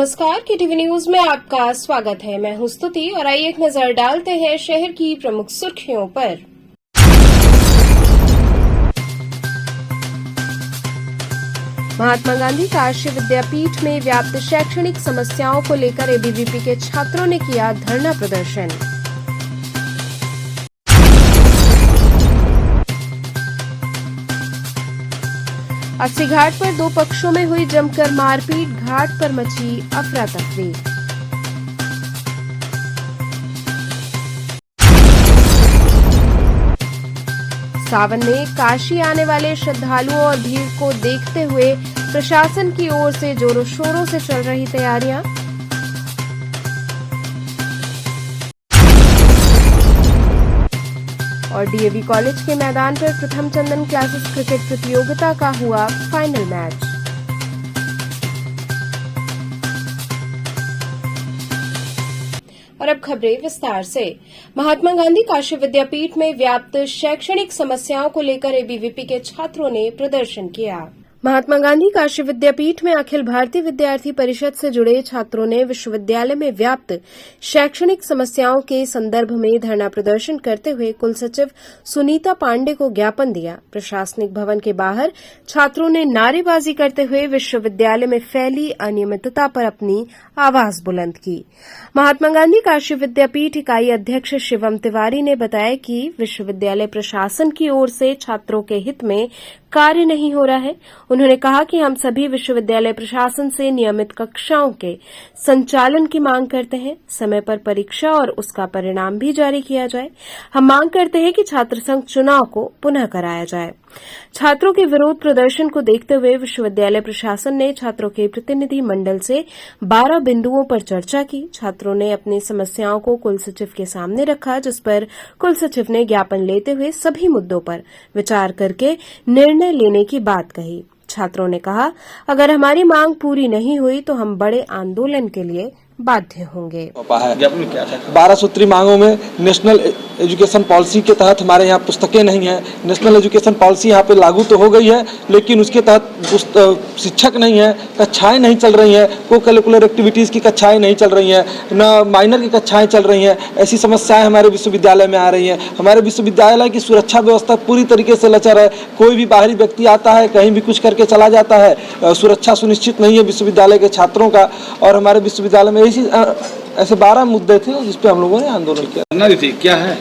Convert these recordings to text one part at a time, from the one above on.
नमस्कार, KTV news में आपका स्वागत है। मैं हूं स्तुति और आइए एक नजर डालते हैं शहर की प्रमुख सुर्खियों पर। महात्मा गांधी काशी विद्यापीठ में व्याप्त शैक्षणिक समस्याओं को लेकर एबीवीपी के छात्रों ने किया धरना प्रदर्शन। अस्सी घाट पर दो पक्षों में हुई जमकर मारपीट, घाट पर मची अफरा तफरी। सावन में काशी आने वाले श्रद्धालुओं और भीड़ को देखते हुए प्रशासन की ओर से जोरों शोरों से चल रही तैयारियां। और डीएवी कॉलेज के मैदान पर प्रथम चंदन क्लासेस क्रिकेट प्रतियोगिता का हुआ फाइनल मैच। और अब खबरें विस्तार से। महात्मा गांधी काशी विद्यापीठ में व्याप्त शैक्षणिक समस्याओं को लेकर एबीवीपी के छात्रों ने प्रदर्शन किया। महात्मा गांधी काशी विद्यापीठ में अखिल भारतीय विद्यार्थी परिषद से जुड़े छात्रों ने विश्वविद्यालय में व्याप्त शैक्षणिक समस्याओं के संदर्भ में धरना प्रदर्शन करते हुए कुलसचिव सुनीता पांडे को ज्ञापन दिया। प्रशासनिक भवन के बाहर छात्रों ने नारेबाजी करते हुए विश्वविद्यालय में फैली अनियमितता पर अपनी आवाज बुलंद की। महात्मा गांधी काशी विद्यापीठ इकाई अध्यक्ष शिवम तिवारी ने बताया कि विश्वविद्यालय प्रशासन की ओर से छात्रों के हित में कार्य नहीं हो रहा है। उन्होंने कहा कि हम सभी विश्वविद्यालय प्रशासन से नियमित कक्षाओं के संचालन की मांग करते हैं, समय पर परीक्षा और उसका परिणाम भी जारी किया जाए। हम मांग करते हैं कि छात्र संघ चुनाव को पुनः कराया जाए। छात्रों के विरोध प्रदर्शन को देखते हुए विश्वविद्यालय प्रशासन ने छात्रों के प्रतिनिधि मंडल से 12 बिंदुओं पर चर्चा की। छात्रों ने अपनी समस्याओं को कुलसचिव के सामने रखा, जिस पर कुलसचिव ने ज्ञापन लेते हुए सभी मुद्दों पर विचार करके निर्णय लेने की बात कही। छात्रों ने कहा, अगर हमारी मांग पूरी नहीं हुई तो हम बड़े आंदोलन के लिए बाध्य होंगे। 12 सूत्री मांगों में नेशनल एजुकेशन पॉलिसी के तहत हमारे यहाँ पुस्तकें नहीं है। नेशनल एजुकेशन पॉलिसी यहाँ पे लागू तो हो गई है, लेकिन उसके तहत शिक्षक नहीं है, कक्षाएं नहीं चल रही हैं, को करिकुलर एक्टिविटीज़ की कक्षाएं नहीं चल रही हैं, न माइनर की कक्षाएं चल रही हैं। ऐसी समस्याएं हमारे विश्वविद्यालय में आ रही हैं। हमारे विश्वविद्यालय की सुरक्षा व्यवस्था पूरी तरीके से लचर है। कोई भी बाहरी व्यक्ति आता है, कहीं भी कुछ करके चला जाता है। सुरक्षा सुनिश्चित नहीं है विश्वविद्यालय के छात्रों का। और हमारे विश्वविद्यालय में ऐसे 12 मुद्दे थे जिस पे हम लोगों ने आंदोलन किया। क्या है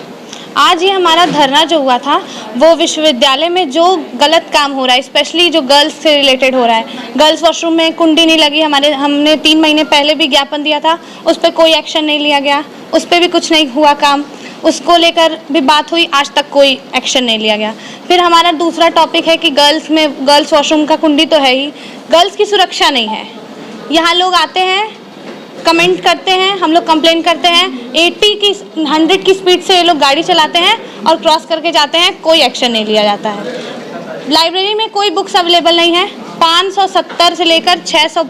आज ये हमारा धरना जो हुआ था वो विश्वविद्यालय में जो गलत काम हो रहा है, स्पेशली जो गर्ल्स से रिलेटेड हो रहा है। गर्ल्स वॉशरूम में कुंडी नहीं लगी। हमने 3 महीने पहले भी ज्ञापन दिया था, उस पर कोई एक्शन नहीं लिया गया, उस पर भी कुछ नहीं हुआ काम। उसको लेकर भी बात हुई, आज तक कोई एक्शन नहीं लिया गया। फिर हमारा दूसरा टॉपिक है कि गर्ल्स वॉशरूम का कुंडी तो है ही, गर्ल्स की सुरक्षा नहीं है। यहाँ लोग आते हैं, कमेंट करते हैं, हम लोग कंप्लेन करते हैं, 100 की स्पीड से ये लोग गाड़ी चलाते हैं और क्रॉस करके जाते हैं, कोई एक्शन नहीं लिया जाता है। लाइब्रेरी में कोई बुक्स अवेलेबल नहीं है। 570 से लेकर 600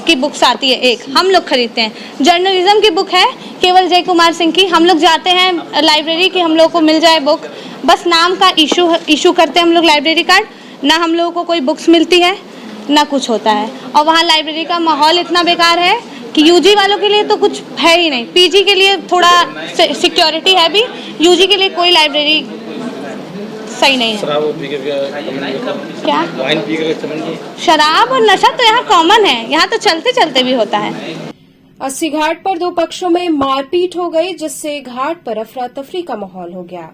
की बुक्स आती है एक, हम लोग खरीदते हैं। जर्नलिज्म की बुक है केवल जय कुमार सिंह की, हम लोग जाते हैं लाइब्रेरी की, हम लोग को मिल जाए बुक, बस नाम का इशू करते हैं हम लोग लाइब्रेरी कार्ड, ना हम लोगों को कोई बुक्स मिलती है ना कुछ होता है। और वहाँ लाइब्रेरी का माहौल इतना बेकार है कि यूजी वालों के लिए तो कुछ है ही नहीं। पीजी के लिए थोड़ा सिक्योरिटी है भी, यूजी के लिए कोई लाइब्रेरी सही नहीं है। क्या शराब और नशा तो यहाँ कॉमन है, यहाँ तो चलते चलते भी होता है। 80 घाट पर दो पक्षों में मारपीट हो गई, जिससे घाट पर अफरा तफरी का माहौल हो गया।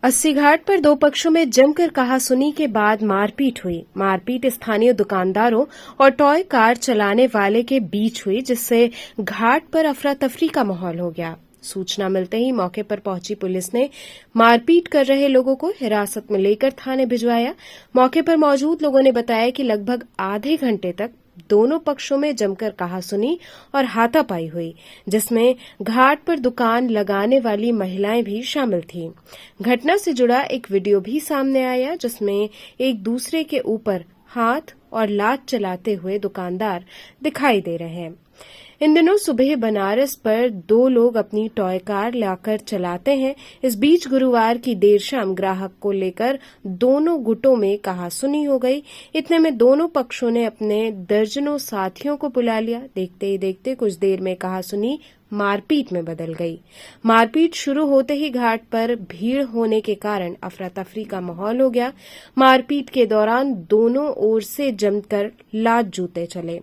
80 घाट पर दो पक्षों में जमकर कहासुनी के बाद मारपीट हुई। मारपीट स्थानीय दुकानदारों और टॉय कार चलाने वाले के बीच हुई, जिससे घाट पर अफरा तफरी का माहौल हो गया। सूचना मिलते ही मौके पर पहुंची पुलिस ने मारपीट कर रहे लोगों को हिरासत में लेकर थाने भिजवाया। मौके पर मौजूद लोगों ने बताया कि लगभग आधे घंटे तक दोनों पक्षों में जमकर कहासुनी और हाथापाई हुई, जिसमें घाट पर दुकान लगाने वाली महिलाएं भी शामिल थीं। घटना से जुड़ा एक वीडियो भी सामने आया, जिसमें एक दूसरे के ऊपर हाथ और लात चलाते हुए दुकानदार दिखाई दे रहे हैं। इन दिनों सुबह बनारस पर दो लोग अपनी टॉय कार लाकर चलाते हैं। इस बीच गुरुवार की देर शाम ग्राहक को लेकर दोनों गुटों में कहासुनी हो गई। इतने में दोनों पक्षों ने अपने दर्जनों साथियों को बुला लिया। देखते ही देखते कुछ देर में कहासुनी मारपीट में बदल गई। मारपीट शुरू होते ही घाट पर भीड़ होने के कारण अफरा तफरी का माहौल हो गया। मारपीट के दौरान दोनों ओर से जमकर लात जूते चले।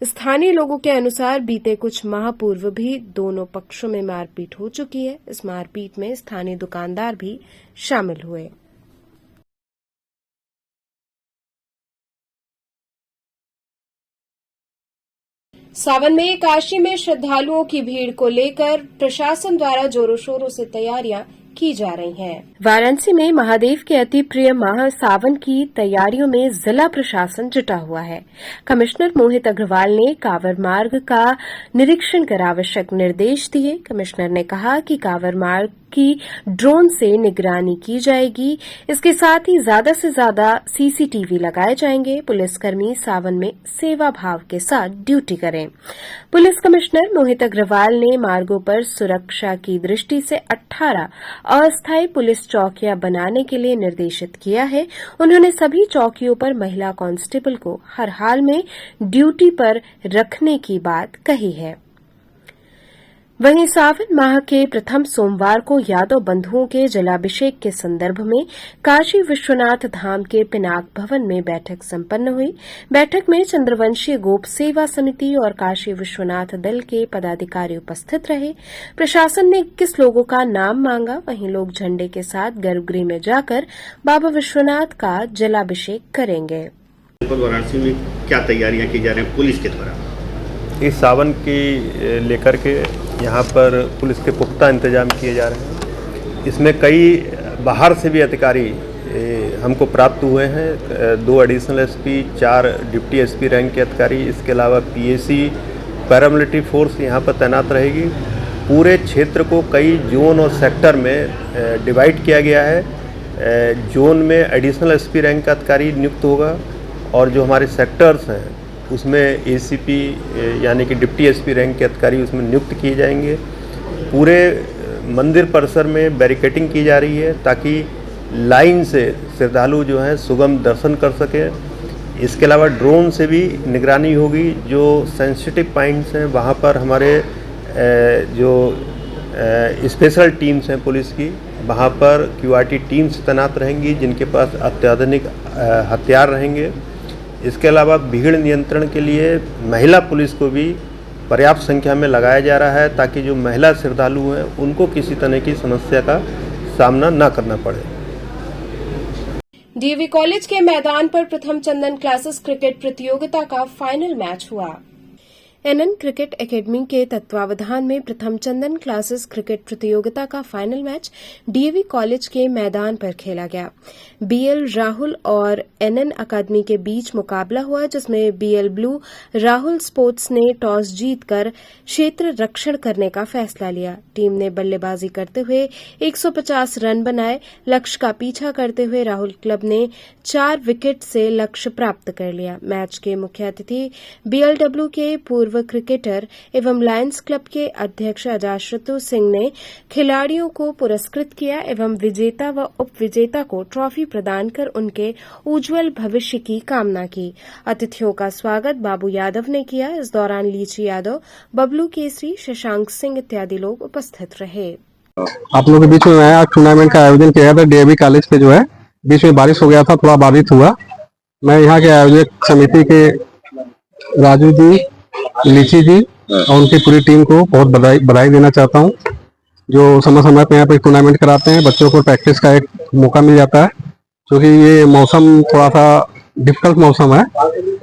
स्थानीय लोगों के अनुसार बीते कुछ माह पूर्व भी दोनों पक्षों में मारपीट हो चुकी है। इस मारपीट में स्थानीय दुकानदार भी शामिल हुए। सावन में काशी में श्रद्धालुओं की भीड़ को लेकर प्रशासन द्वारा जोरों शोरों से तैयारियां की जा रही हैं। वाराणसी में महादेव के अति प्रिय माह सावन की तैयारियों में जिला प्रशासन जुटा हुआ है। कमिश्नर मोहित अग्रवाल ने कांवर मार्ग का निरीक्षण कर आवश्यक निर्देश दिए। कमिश्नर ने कहा कि कांवर मार्ग की ड्रोन से निगरानी की जाएगी। इसके साथ ही ज्यादा से ज्यादा सीसीटीवी लगाए जाएंगे। पुलिसकर्मी सावन में सेवा भाव के साथ ड्यूटी करें। पुलिस कमिश्नर मोहित अग्रवाल ने मार्गों पर सुरक्षा की दृष्टि से 18 अस्थायी पुलिस चौकियां बनाने के लिए निर्देशित किया है। उन्होंने सभी चौकियों पर महिला कांस्टेबल को हर हाल में ड्यूटी पर रखने की बात कही है। वहीं सावन माह के प्रथम सोमवार को यादव बंधुओं के जलाभिषेक के संदर्भ में काशी विश्वनाथ धाम के पिनाक भवन में बैठक संपन्न हुई। बैठक में चंद्रवंशीय गोप सेवा समिति और काशी विश्वनाथ दल के पदाधिकारी उपस्थित रहे। प्रशासन ने 21 लोगों का नाम मांगा। वहीं लोग झंडे के साथ गर्भगृह में जाकर बाबा विश्वनाथ का जलाभिषेक करेंगे। वाराणसी में क्या तैयारियां की जा रही हैं पुलिस के द्वारा? इस सावन की लेकर के यहाँ पर पुलिस के पुख्ता इंतजाम किए जा रहे हैं। इसमें कई बाहर से भी अधिकारी हमको प्राप्त हुए हैं। 2 additional SP, 4 deputy SP rank के अधिकारी, इसके अलावा पीएसी, पैरामिलिट्री फोर्स यहाँ पर तैनात रहेगी। पूरे क्षेत्र को कई जोन और सेक्टर में डिवाइड किया गया है। जोन में एडिशनल एसपी रैंक का अधिकारी नियुक्त होगा और जो हमारे सेक्टर्स हैं उसमें एसीपी यानी कि डिप्टी एसपी रैंक के अधिकारी उसमें नियुक्त किए जाएंगे। पूरे मंदिर परिसर में बैरिकेडिंग की जा रही है ताकि लाइन से श्रद्धालु जो हैं सुगम दर्शन कर सकें। इसके अलावा ड्रोन से भी निगरानी होगी। जो सेंसिटिव पॉइंट्स हैं वहाँ पर हमारे जो स्पेशल टीम्स हैं पुलिस की, वहाँ पर क्यूआरटी टीम्स तैनात रहेंगी जिनके पास अत्याधुनिक हथियार रहेंगे। इसके अलावा भीड़ नियंत्रण के लिए महिला पुलिस को भी पर्याप्त संख्या में लगाया जा रहा है ताकि जो महिला श्रद्धालु हैं उनको किसी तरह की समस्या का सामना न करना पड़े। डीएवी कॉलेज के मैदान पर प्रथम चंदन क्लासेस क्रिकेट प्रतियोगिता का फाइनल मैच हुआ। एनएन क्रिकेट एकेडमी के तत्वावधान में प्रथम चंदन क्लासेस क्रिकेट प्रतियोगिता का फाइनल मैच डीएवी कॉलेज के मैदान पर खेला गया। बीएल राहुल और एनएन अकादमी के बीच मुकाबला हुआ जिसमें बीएल ब्लू राहुल स्पोर्ट्स ने टॉस जीतकर क्षेत्र रक्षण करने का फैसला लिया। टीम ने बल्लेबाजी करते हुए 150 रन बनाए। लक्ष्य का पीछा करते हुए राहुल क्लब ने 4 विकेट से लक्ष्य प्राप्त कर लिया। मैच के मुख्य अतिथि बीएलडब्ल्यू के पूर्व क्रिकेटर एवं लायंस क्लब के अध्यक्ष अजाशत्रु सिंह ने खिलाड़ियों को पुरस्कृत किया एवं विजेता व उपविजेता को ट्रॉफी प्रदान कर उनके उज्जवल भविष्य की कामना की। अतिथियों का स्वागत बाबू यादव ने किया। इस दौरान लीची यादव, बबलू केसरी, शशांक सिंह इत्यादि लोग उपस्थित रहे। आप लोगों के बीच में नया टूर्नामेंट का आयोजन किया था। डीएवी कॉलेज पे जो है बीच में बारिश हो गया था, थोड़ा बाधित हुआ। मैं यहाँ के आयोजक समिति के राजू जी, लीची जी और उनकी पूरी टीम को बहुत बधाई देना चाहता हूँ जो समय समय पे यहाँ पे टूर्नामेंट कराते हैं। बच्चों को प्रैक्टिस का एक मौका मिल जाता है क्योंकि ये मौसम थोड़ा सा डिफिकल्ट मौसम है,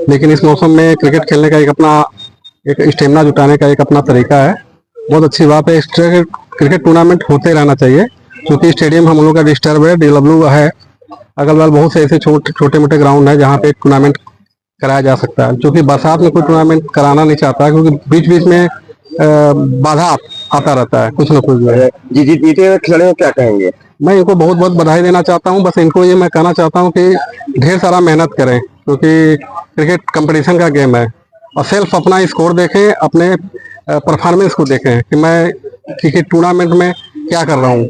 लेकिन इस मौसम में क्रिकेट खेलने का एक स्टेमिना जुटाने का एक अपना तरीका है। बहुत अच्छी बात है। इस तरह के क्रिकेट टूर्नामेंट होते रहना चाहिए क्योंकि स्टेडियम हम लोग का डिस्टर्ब है, डीएलडब्ल्यू है, अगल बगल बहुत से ऐसे छोटे मोटे ग्राउंड है जहाँ पे टूर्नामेंट कराया जा सकता है। क्योंकि बरसात में कोई टूर्नामेंट कराना नहीं चाहता क्योंकि बीच बीच में बाधा आता रहता है कुछ न कुछ जो है। जी जीते खिलाड़ियों क्या कहेंगे? मैं इनको बहुत बहुत बधाई देना चाहता हूं। बस इनको ये मैं कहना चाहता हूं कि ढेर सारा मेहनत करें क्योंकि क्रिकेट कंपटीशन का गेम है और सेल्फ अपना स्कोर देखें, अपने परफॉर्मेंस को देखें कि मैं क्रिकेट टूर्नामेंट में क्या कर रहा हूँ,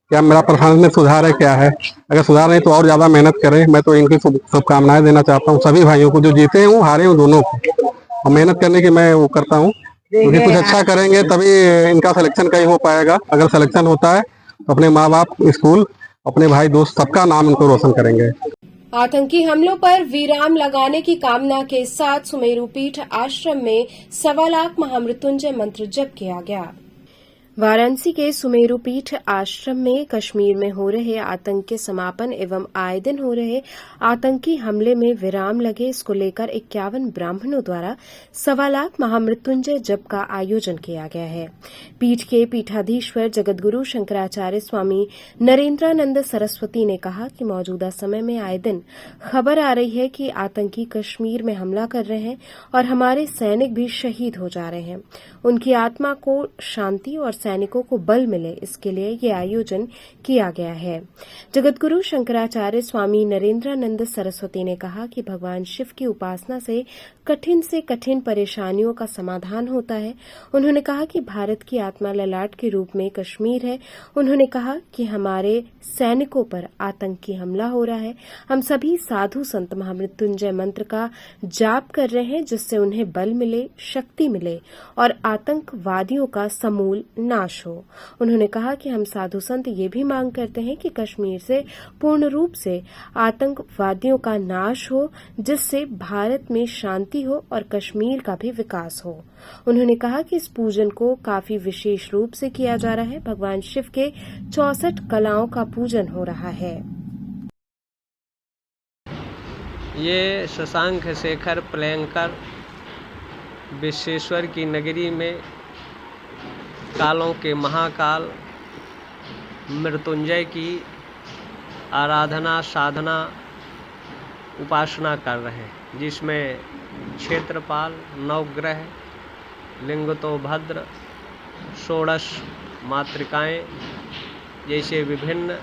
क्या मेरा परफॉर्मेंस में सुधार है, क्या है। अगर सुधार नहीं तो और ज़्यादा मेहनत करें। मैं तो इनकी शुभकामनाएं देना चाहता हूँ सभी भाइयों को, जो जीते हूँ हारे हूँ दोनों को, और मेहनत करने की मैं वो करता हूँ, क्योंकि कुछ अच्छा करेंगे तभी इनका सिलेक्शन कहीं हो पाएगा। अगर सिलेक्शन होता है तो अपने माँ बाप, स्कूल, अपने भाई दोस्त सबका नाम इनको रोशन करेंगे। आतंकी हमलों पर विराम लगाने की कामना के साथ सुमेरु पीठ आश्रम में 1.25 लाख महामृत्युंजय मंत्र जप किया गया। वाराणसी के सुमेरु पीठ आश्रम में कश्मीर में हो रहे आतंक के समापन एवं आए दिन हो रहे आतंकी हमले में विराम लगे, इसको लेकर 51 ब्राह्मणों द्वारा 1.25 लाख महामृत्युंजय जप का आयोजन किया गया है। पीठ के पीठाधीश्वर जगतगुरु शंकराचार्य स्वामी नरेंद्रानंद सरस्वती ने कहा कि मौजूदा समय में आए दिन खबर आ रही है कि आतंकी कश्मीर में हमला कर रहे हैं और हमारे सैनिक भी शहीद हो जा रहे हैं। उनकी आत्मा को शांति और सैनिकों को बल मिले, इसके लिए ये आयोजन किया गया है। जगतगुरु शंकराचार्य स्वामी नरेंद्रानंद सरस्वती ने कहा कि भगवान शिव की उपासना से कठिन परेशानियों का समाधान होता है। उन्होंने कहा कि भारत की आत्मा ललाट के रूप में कश्मीर है। उन्होंने कहा कि हमारे सैनिकों पर आतंकी हमला हो रहा है, हम सभी साधु संत महामृत्युंजय मंत्र का जाप कर रहे हैं, जिससे उन्हें बल मिले, शक्ति मिले और आतंकवादियों का समूल नाश हो। उन्होंने कहा कि हम साधु संत ये भी मांग करते हैं कि कश्मीर से पूर्ण रूप से आतंकवादियों का नाश हो, जिससे भारत में शांति हो और कश्मीर का भी विकास हो। उन्होंने कहा कि इस पूजन को काफी विशेष रूप से किया जा रहा है। भगवान शिव के 64 कलाओं का पूजन हो रहा है। ये शशांक शेखर प्लयंकर विश्वेश्वर की नगरी में कालों के महाकाल मृत्युंजय की आराधना, साधना, उपासना कर रहे हैं, जिसमें क्षेत्रपाल, नवग्रह, लिंगतोभद्र, षोडश मातृकाएं जैसे विभिन्न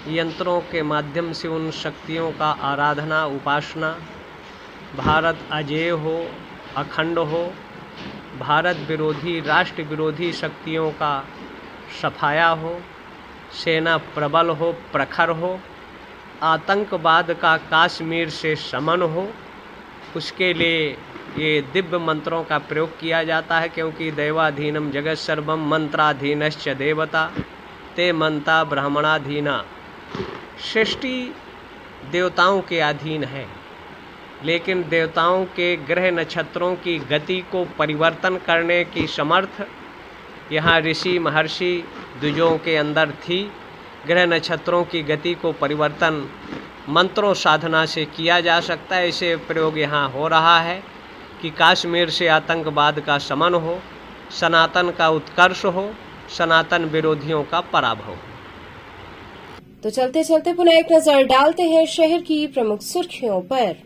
यंत्रों के माध्यम से उन शक्तियों का आराधना, उपासना, भारत अजेय हो, अखंड हो, भारत विरोधी, राष्ट्र विरोधी शक्तियों का सफाया हो, सेना प्रबल हो, प्रखर हो, आतंकवाद का कश्मीर से शमन हो, उसके लिए ये दिव्य मंत्रों का प्रयोग किया जाता है। क्योंकि देवाधीनम जगत सर्वम मंत्राधीनश्च देवता ते मंता ब्राह्मणाधीना, सृष्टि देवताओं के अधीन है, लेकिन देवताओं के ग्रह नक्षत्रों की गति को परिवर्तन करने की समर्थ यहाँ ऋषि महर्षि द्विजों के अंदर थी। ग्रह नक्षत्रों की गति को परिवर्तन मंत्रों साधना से किया जा सकता है। इसे प्रयोग यहाँ हो रहा है कि कश्मीर से आतंकवाद का शमन हो, सनातन का उत्कर्ष हो, सनातन विरोधियों का पराभव हो। तो चलते चलते पुनः एक नजर डालते हैं शहर की प्रमुख सुर्खियों पर।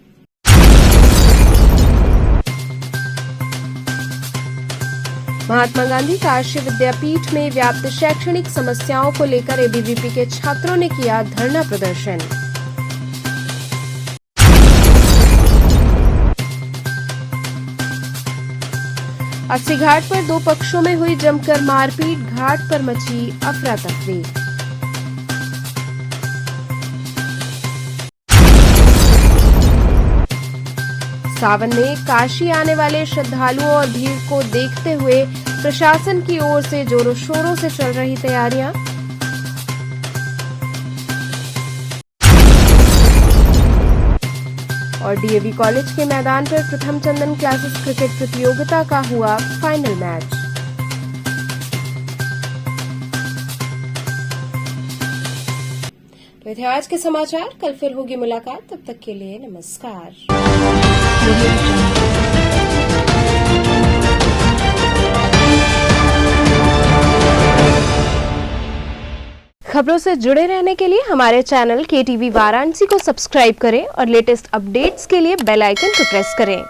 महात्मा गांधी काशीय विद्यापीठ में व्याप्त शैक्षणिक समस्याओं को लेकर एबीवीपी के छात्रों ने किया धरना प्रदर्शन। अस्सी घाट पर दो पक्षों में हुई जमकर मारपीट, घाट पर मची अफरा तफरी। सावन में काशी आने वाले श्रद्धालुओं और भीड़ को देखते हुए प्रशासन की ओर से जोरों शोरों से चल रही तैयारियां। और डीएवी कॉलेज के मैदान पर प्रथम चंदन क्लासेस क्रिकेट प्रतियोगिता का हुआ फाइनल मैच। तो ये थे आज के समाचार, कल फिर होगी मुलाकात, तब तक के लिए नमस्कार। खबरों से जुड़े रहने के लिए हमारे चैनल केटीवी वाराणसी को सब्सक्राइब करें और लेटेस्ट अपडेट्स के लिए बेल आइकन को प्रेस करें।